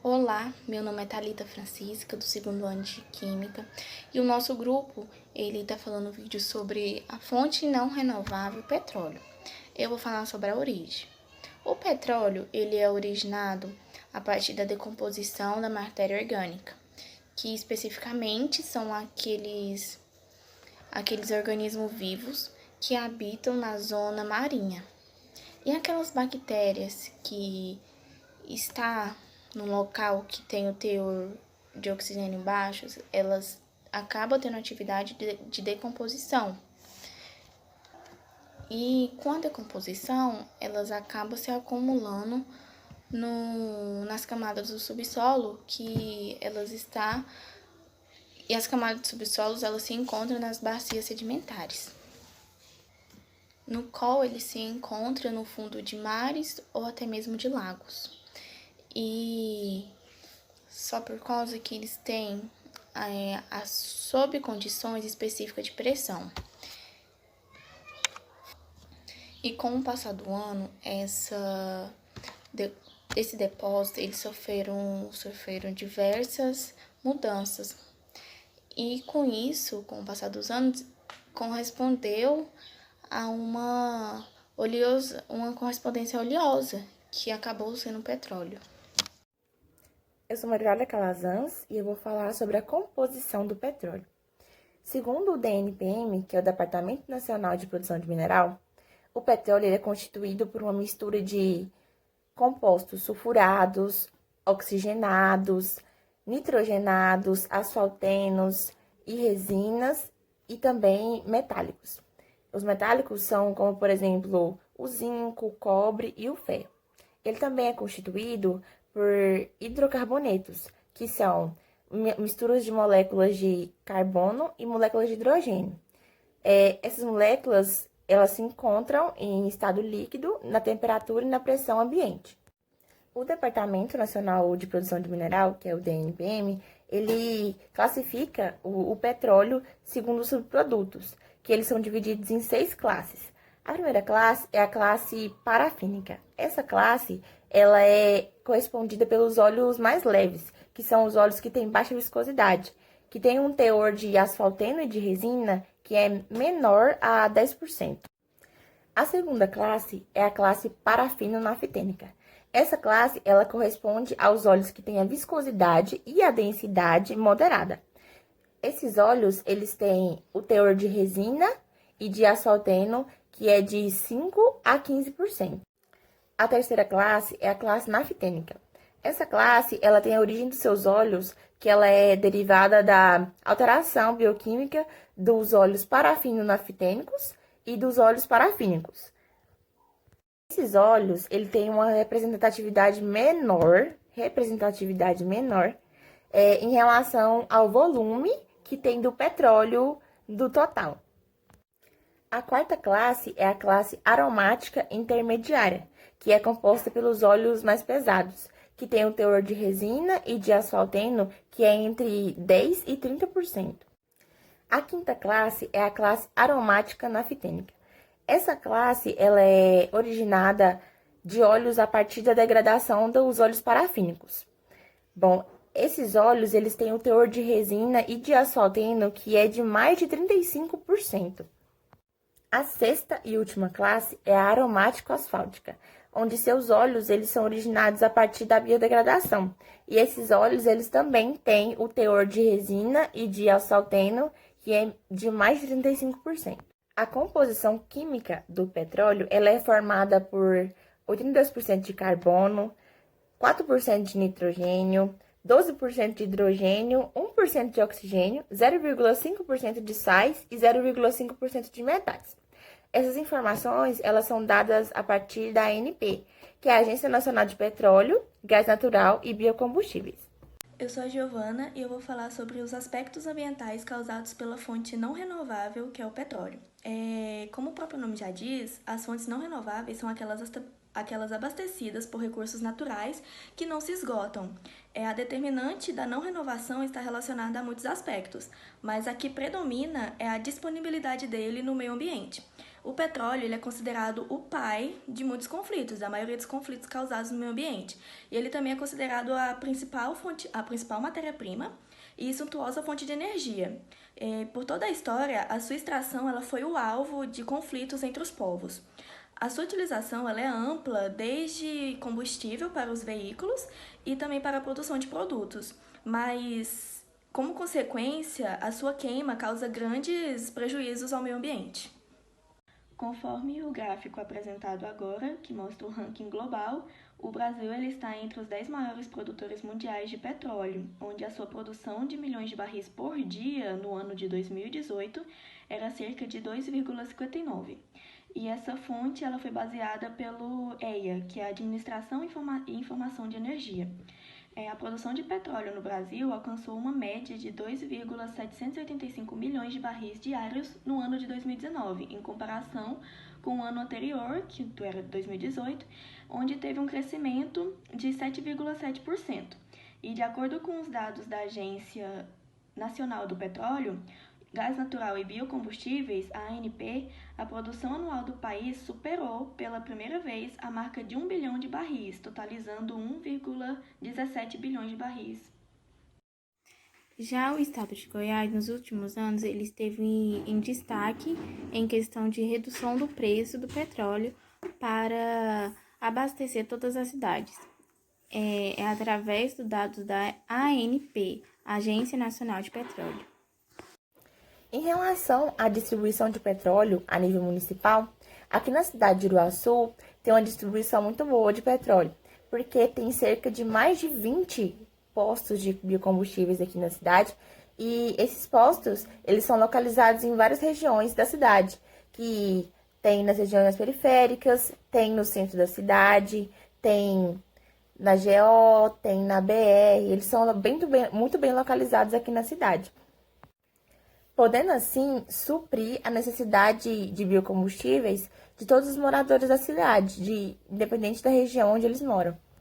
Olá, meu nome é Thalita Francisca, do segundo ano de Química, e o nosso grupo, ele tá falando um vídeo sobre a fonte não renovável petróleo. Eu vou falar sobre a origem. O petróleo, ele é originado a partir da decomposição da matéria orgânica, que especificamente são aqueles organismos vivos que habitam na zona marinha. E aquelas bactérias que está num local que tem o teor de oxigênio baixo, elas acabam tendo atividade de decomposição. E com a decomposição, elas acabam se acumulando nas camadas do subsolo, que elas estão. E as camadas do subsolo, elas se encontram nas bacias sedimentares, no qual ele se encontra no fundo de mares ou até mesmo de lagos. E só por causa que eles têm sob condições específicas de pressão. E com o passar do ano, esse depósito, eles sofreram diversas mudanças. E com isso, com o passar dos anos, correspondeu a uma correspondência oleosa, que acabou sendo o petróleo. Eu sou Margarida Calazans e eu vou falar sobre a composição do petróleo. Segundo o DNPM, que é o Departamento Nacional de Produção de Mineral, o petróleo é constituído por uma mistura de compostos sulfurados, oxigenados, nitrogenados, asfaltenos e resinas e também metálicos. Os metálicos são como, por exemplo, o zinco, o cobre e o ferro. Ele também é constituído por hidrocarbonetos, que são misturas de moléculas de carbono e moléculas de hidrogênio. Essas moléculas, elas se encontram em estado líquido, na temperatura e na pressão ambiente. O Departamento Nacional de Produção de Mineral, que é o DNPM, ele classifica o petróleo segundo subprodutos, que eles são divididos em 6 classes. A primeira classe é a classe parafínica. Essa classe, ela é correspondida pelos óleos mais leves, que são os óleos que têm baixa viscosidade, que tem um teor de asfalteno e de resina que é menor a 10%. A segunda classe é a classe parafino-naftênica. Essa classe, ela corresponde aos óleos que têm a viscosidade e a densidade moderada. Esses óleos, eles têm o teor de resina e de asfalteno, que é de 5 a 15%. A terceira classe é a classe naftênica. Essa classe, ela tem a origem dos seus óleos, que ela é derivada da alteração bioquímica dos óleos parafino-naftênicos e dos óleos parafínicos. Esses óleos, ele tem uma representatividade menor em relação ao volume que tem do petróleo do total. A quarta classe é a classe aromática intermediária, que é composta pelos óleos mais pesados, que tem o teor de resina e de asfalteno, que é entre 10% e 30%. A quinta classe é a classe aromática naftênica. Essa classe, ela é originada de óleos a partir da degradação dos óleos parafínicos. Bom, esses óleos, eles têm o teor de resina e de asfalteno, que é de mais de 35%. A sexta e última classe é a aromático-asfáltica, onde seus óleos, eles são originados a partir da biodegradação. E esses óleos, eles também têm o teor de resina e de asfalteno, que é de mais de 35%. A composição química do petróleo, ela é formada por 82% de carbono, 4% de nitrogênio, 12% de hidrogênio, 1% de oxigênio, 0,5% de sais e 0,5% de metais. Essas informações, elas são dadas a partir da ANP, que é a Agência Nacional de Petróleo, Gás Natural e Biocombustíveis. Eu sou a Giovana e eu vou falar sobre os aspectos ambientais causados pela fonte não renovável, que é o petróleo. Como o próprio nome já diz, as fontes não renováveis são aquelas abastecidas por recursos naturais que não se esgotam. A determinante da não renovação está relacionada a muitos aspectos, mas a que predomina é a disponibilidade dele no meio ambiente. O petróleo ele é considerado o pai de muitos conflitos, da maioria dos conflitos causados no meio ambiente. E ele também é considerado a principal matéria-prima e suntuosa fonte de energia. Por toda a história, a sua extração ela foi o alvo de conflitos entre os povos. A sua utilização ela é ampla, desde combustível para os veículos e também para a produção de produtos, mas, como consequência, a sua queima causa grandes prejuízos ao meio ambiente. Conforme o gráfico apresentado agora, que mostra o ranking global, o Brasil ele está entre os 10 maiores produtores mundiais de petróleo, onde a sua produção de milhões de barris por dia no ano de 2018 era cerca de 2,59. E essa fonte ela foi baseada pelo EIA, que é a Administração e Informação de Energia. A produção de petróleo no Brasil alcançou uma média de 2,785 milhões de barris diários no ano de 2019, em comparação com o ano anterior, que era 2018, onde teve um crescimento de 7,7%. E de acordo com os dados da Agência Nacional do Petróleo, Gás Natural e Biocombustíveis, a ANP, a produção anual do país superou pela primeira vez a marca de 1 bilhão de barris, totalizando 1,17 bilhões de barris. Já o estado de Goiás, nos últimos anos, ele esteve em destaque em questão de redução do preço do petróleo para abastecer todas as cidades. É através dos dados da ANP, Agência Nacional de Petróleo. Em relação à distribuição de petróleo a nível municipal, aqui na cidade de Uruaçu tem uma distribuição muito boa de petróleo, porque tem cerca de mais de 20 postos de biocombustíveis aqui na cidade, e esses postos, eles são localizados em várias regiões da cidade, que tem nas regiões periféricas, tem no centro da cidade, tem na GO, tem na BR, eles são muito bem localizados aqui na cidade, podendo assim suprir a necessidade de biocombustíveis de todos os moradores da cidade, independente da região onde eles moram.